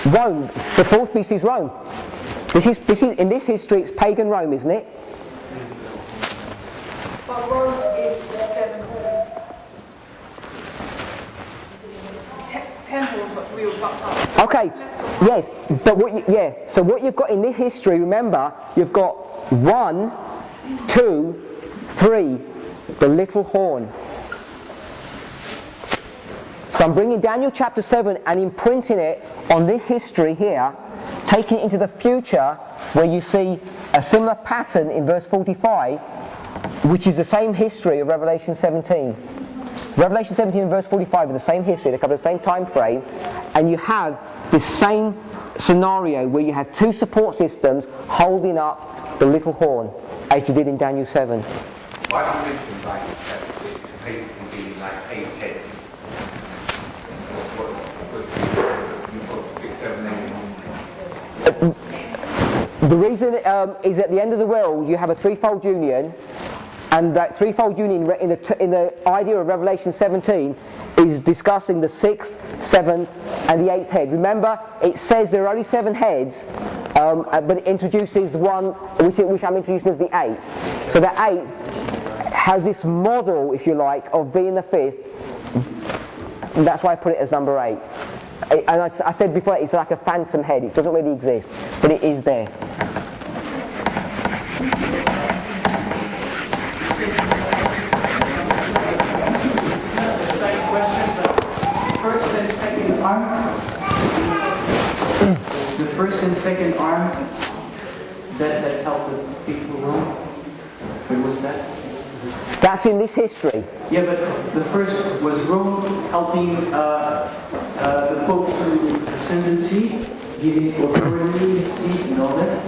Rome. The fourth beast is Rome. This is in this history it's pagan Rome, isn't it? But Rome is the seven temples that we were bucked up. Okay. Yes, but so what you've got in this history, remember, you've got 1, 2, 3, the little horn. So I'm bringing Daniel chapter 7 and imprinting it on this history here, taking it into the future where you see a similar pattern in verse 45, which is the same history of Revelation 17. Revelation 17 and verse 45 are the same history, they cover the same time frame, and you have this same scenario where you have two support systems holding up the little horn, as you did in Daniel 7. Why do you mention like the papacy being like 8 heads? You've got 6, 7, 8. The reason is at the end of the world you have a threefold union, and that threefold union in the idea of Revelation 17 is discussing the 6th, 7th and the 8th head. Remember, it says there are only 7 heads, but it introduces one which I'm introducing as the 8th. So the 8th has this model, if you like, of being the 5th. And that's why I put it as number 8. And I said before, it's like a phantom head. It doesn't really exist, but it is there. The first and second arm that helped the people Rome. What was that? That's in this history. Yeah, but the first was Rome helping the Pope through ascendancy, giving authority, seat, and all that.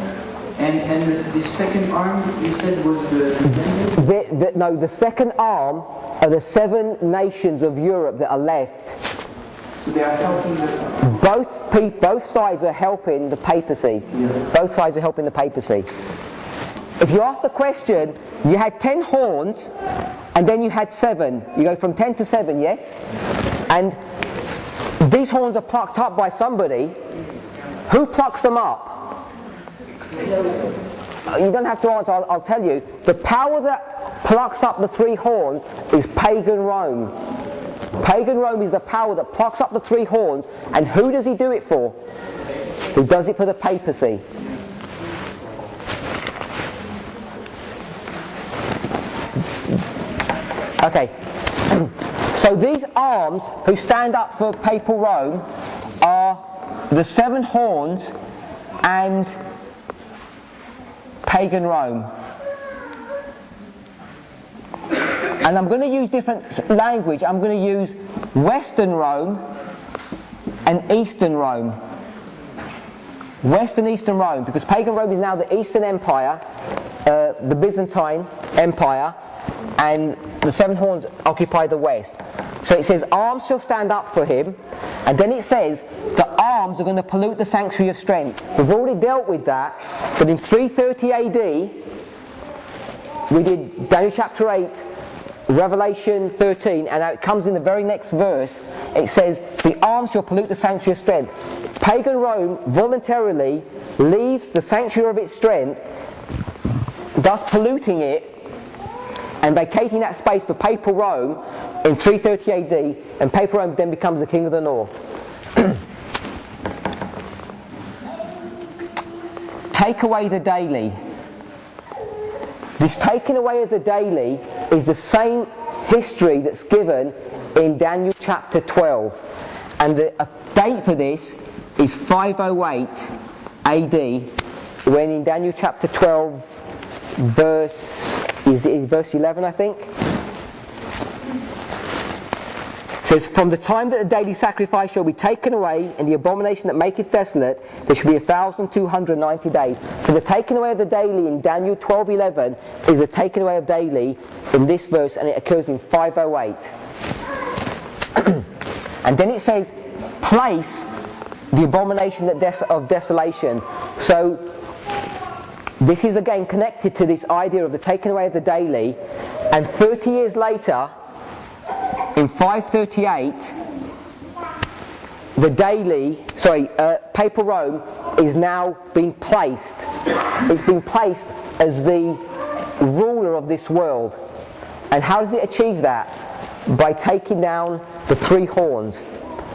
And the second arm you said was the second arm are the 7 nations of Europe that are left. So they are helping both sides are helping the papacy. Yeah. Both sides are helping the papacy. If you ask the question, you had 10 horns and then you had 7. You go from 10 to 7, yes? And these horns are plucked up by somebody. Who plucks them up? You don't have to answer, I'll tell you. The power that plucks up the 3 horns is pagan Rome. Pagan Rome is the power that plucks up the 3 horns, and who does he do it for? He does it for the papacy. Okay, so these arms who stand up for papal Rome are the 7 horns and pagan Rome. And I'm going to use different language. I'm going to use Western Rome and Eastern Rome. Western Eastern Rome, because pagan Rome is now the Eastern Empire, the Byzantine Empire, and the 7 horns occupy the West. So it says, arms shall stand up for him, and then it says, the arms are going to pollute the sanctuary of strength. We've already dealt with that, but in 330 AD, we did Daniel chapter 8, Revelation 13, and now it comes in the very next verse. It says, the arms shall pollute the sanctuary of strength. Pagan Rome voluntarily leaves the sanctuary of its strength, thus polluting it and vacating that space for papal Rome in 330 AD, and papal Rome then becomes the king of the north. Take away the daily. This taking away of the daily is the same history that's given in Daniel chapter 12, and the date for this is 508 AD, when in Daniel chapter 12 verse 11, I think. It says, from the time that the daily sacrifice shall be taken away, and the abomination that maketh desolate, there shall be 1,290 days. So the taking away of the daily in Daniel 12:11 is the taking away of daily in this verse, and it occurs in 508. And then it says, place the abomination of desolation. So this is again connected to this idea of the taking away of the daily, and 30 years later, in 538, Papal Rome is now being placed. It's been placed as the ruler of this world. And how does it achieve that? By taking down the 3 horns.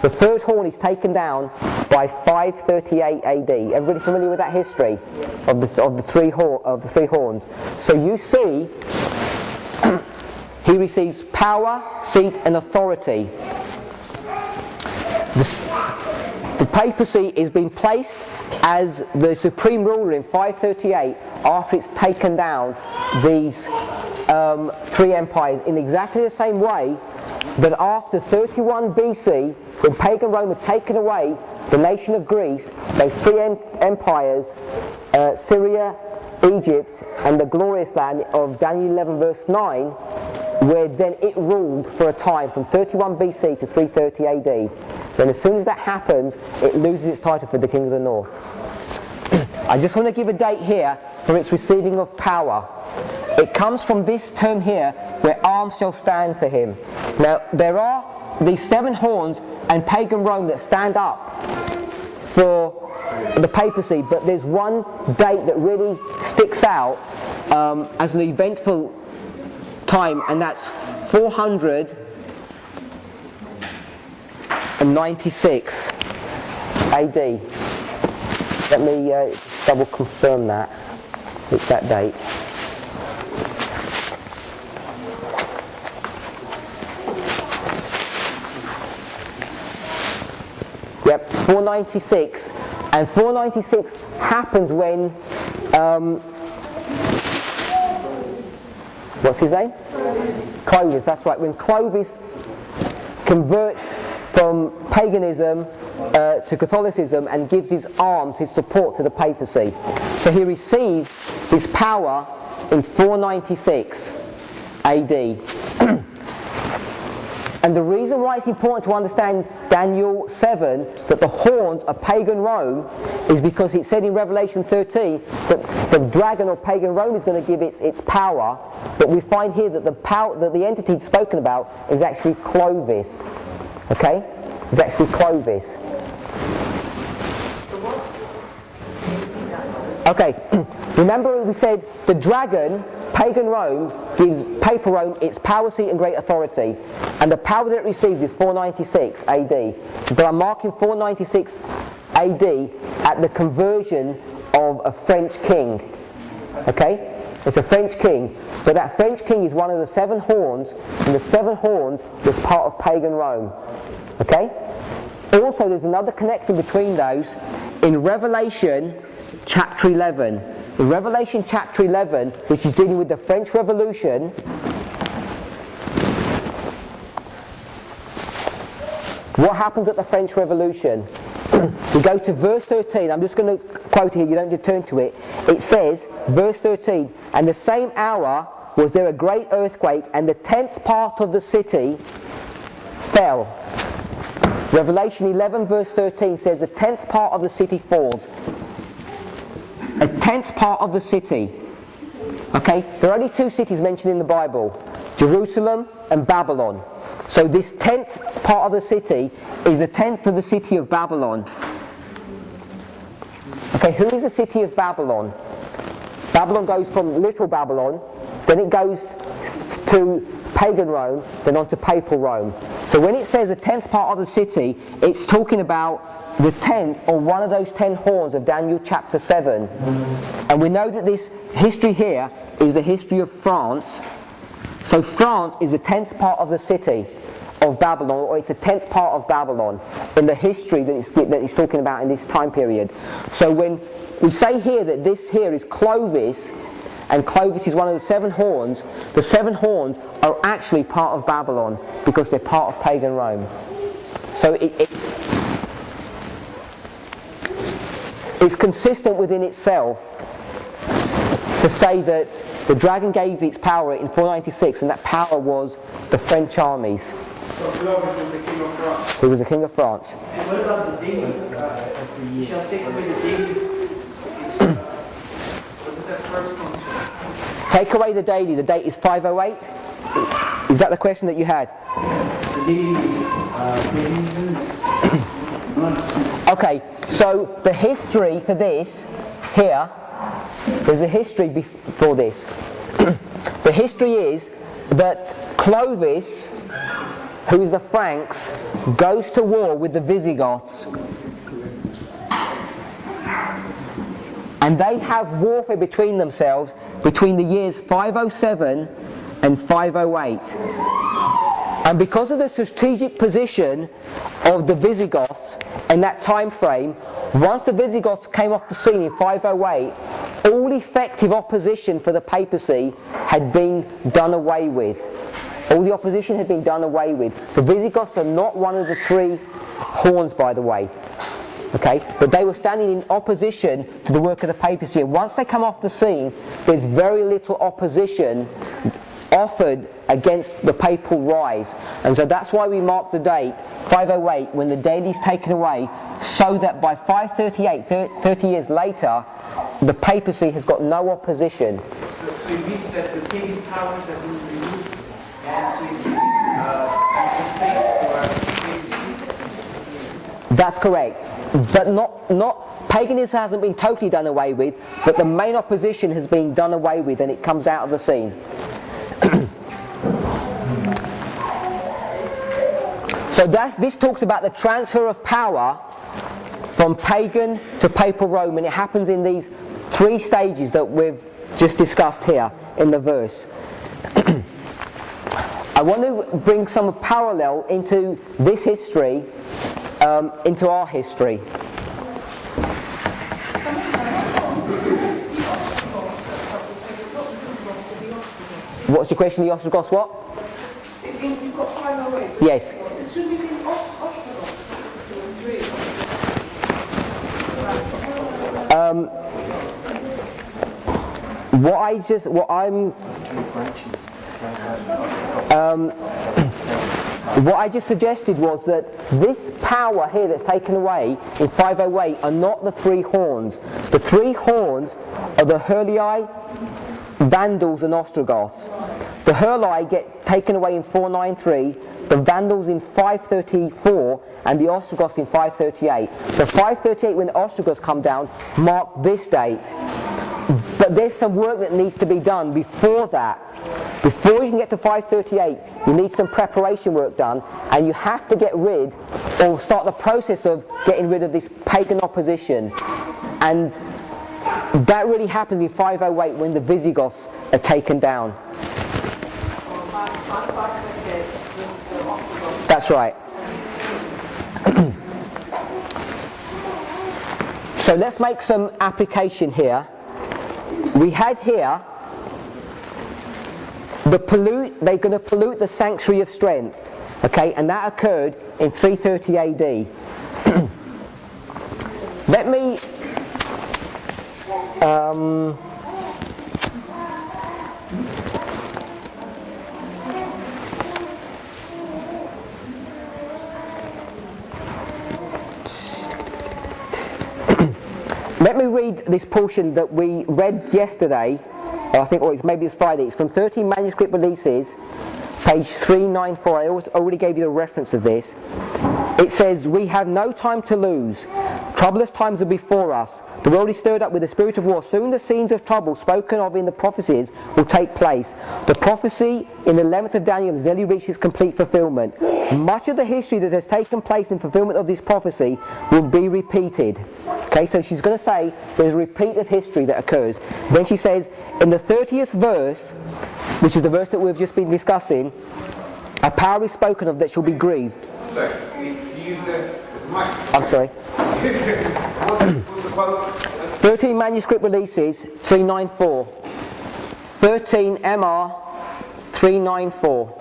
The 3rd horn is taken down by 538 AD. Everybody familiar with that history of the three horns? So you see, he receives power, seat, and authority. The papacy is being placed as the supreme ruler in 538 after it's taken down these 3 empires in exactly the same way that after 31 BC, when pagan Rome had taken away the nation of Greece, those 3 empires, Syria, Egypt, and the glorious land of Daniel 11 verse 9, where then it ruled for a time from 31 BC to 330 AD. Then as soon as that happens, it loses its title for the King of the North. I just want to give a date here for its receiving of power. It comes from this term here, where arms shall stand for him. Now, there are these 7 horns and pagan Rome that stand up for the papacy, but there's one date that really sticks out as an eventful time, and that's 496 AD. Let me double confirm that. It's that date. Yep, 496. And 496 happens when, what's his name? Clovis, that's right. When Clovis converts from paganism to Catholicism and gives his arms, his support to the papacy. So he receives his power in 496 AD. And the reason why it's important to understand Daniel 7, that the horns are pagan Rome, is because it said in Revelation 13 that the dragon of pagan Rome is going to give its power, but we find here that the entity spoken about is actually Clovis. Okay? It's actually Clovis. Okay, remember we said the dragon, pagan Rome, gives Papal Rome its power, seat and great authority, and the power that it receives is 496 AD. But I'm marking 496 AD at the conversion of a French king. Okay? It's a French king, but that French king is one of the 7 horns, and the 7 horns was part of pagan Rome. Okay? Also, there's another connection between those in Revelation chapter 11. In Revelation chapter 11, which is dealing with the French Revolution, what happens at the French Revolution? We go to verse 13. I'm just going to quote here, you don't need to turn to it. It says, verse 13, "And the same hour was there a great earthquake, and the 10th part of the city fell." Revelation 11 verse 13 says the 10th part of the city falls. A 10th part of the city. Okay, there are only 2 cities mentioned in the Bible, Jerusalem and Babylon. So this 10th part of the city is a 10th of the city of Babylon. Okay, who is the city of Babylon? Babylon goes from literal Babylon, then it goes to pagan Rome, then on to Papal Rome. So when it says a 10th part of the city, it's talking about the 10th or one of those 10 horns of Daniel chapter 7. And we know that this history here is the history of France. So France is the 10th part of the city of Babylon, or it's the 10th part of Babylon in the history that it's talking about in this time period. So when we say here that this here is Clovis, and Clovis is one of the 7 horns, the 7 horns are actually part of Babylon because they're part of pagan Rome. So it's consistent within itself to say that the dragon gave its power in 496, and that power was the French armies. So Clovis was the king of France. He was the king of France. And what about the daily? You shall take away the daily. What does that first function? Take away the daily. The date is 508. Is that the question that you had? The daily is paganism. don't understand. Okay, so the history for this here, there's a history for this. The history is that Clovis, who is the Franks, goes to war with the Visigoths. And they have warfare between themselves between the years 507 and 508. And because of the strategic position of the Visigoths in that time frame, once the Visigoths came off the scene in 508, all effective opposition for the papacy had been done away with. All the opposition had been done away with. The Visigoths are not one of the three horns, by the way. Okay, but they were standing in opposition to the work of the papacy, and once they come off the scene, there's very little opposition offered against the papal rise. And so that's why we mark the date 508 when the daily is taken away, so that by 538, 30 years later, the papacy has got no opposition. So it means that the pagan powers have been removed, and so it gives space for papacy. That's correct. But not paganism hasn't been totally done away with, but the main opposition has been done away with, and it comes out of the scene. So this talks about the transfer of power from pagan to papal Rome, and it happens in these three stages that we've just discussed here in the verse. I want to bring some parallel into this history, into our history. What's your question? The Ostrogoths what? You've got 508. Yes. It should be in Ostrogoths. What I just suggested was that this power here that's taken away in 508 are not the three horns. The three horns are the Herlii, Vandals and Ostrogoths. The Herlii get taken away in 493, the Vandals in 534, and the Ostrogoths in 538. So 538, when the Ostrogoths come down, mark this date. But there's some work that needs to be done before that. Before you can get to 538, you need some preparation work done, and you have to get rid, or start the process of getting rid of this pagan opposition. And that really happens in 508 when the Visigoths are taken down. That's right. So let's make some application here. We had here they're going to pollute the sanctuary of strength, okay, and that occurred in 330 AD. Let me let me read this portion that we read yesterday. I think, or maybe it's Friday. It's from 13 Manuscript Releases, page 394. I already gave you the reference of this. It says, "We have no time to lose. Troublous times are before us. The world is stirred up with the spirit of war. Soon the scenes of trouble spoken of in the prophecies will take place. The prophecy in the 11th of Daniel has nearly reached its complete fulfillment. Much of the history that has taken place in fulfillment of this prophecy will be repeated." Okay, so she's going to say there's a repeat of history that occurs. Then she says, in the 30th verse, which is the verse that we've just been discussing, a power is spoken of that shall be grieved. So, you use the mic. I'm sorry. What's the quote? 13 Manuscript Releases, 394. 13 MR 394.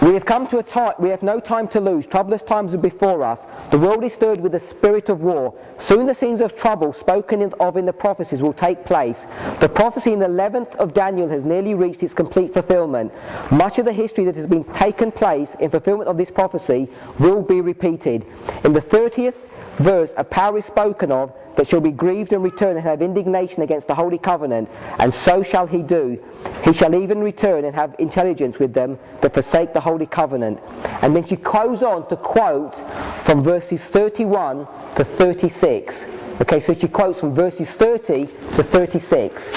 "We have come to a time, we have no time to lose. Troublous times are before us. The world is stirred with the spirit of war. Soon the scenes of trouble spoken of in the prophecies will take place. The prophecy in the 11th of Daniel has nearly reached its complete fulfillment. Much of the history that has been taken place in fulfillment of this prophecy will be repeated. In the 30th verse, a power is spoken of that shall be grieved and return and have indignation against the Holy Covenant, and so shall he do. He shall even return and have intelligence with them that forsake the Holy Covenant. And then she goes on to quote from verses 31 to 36. Okay, so she quotes from verses 30 to 36.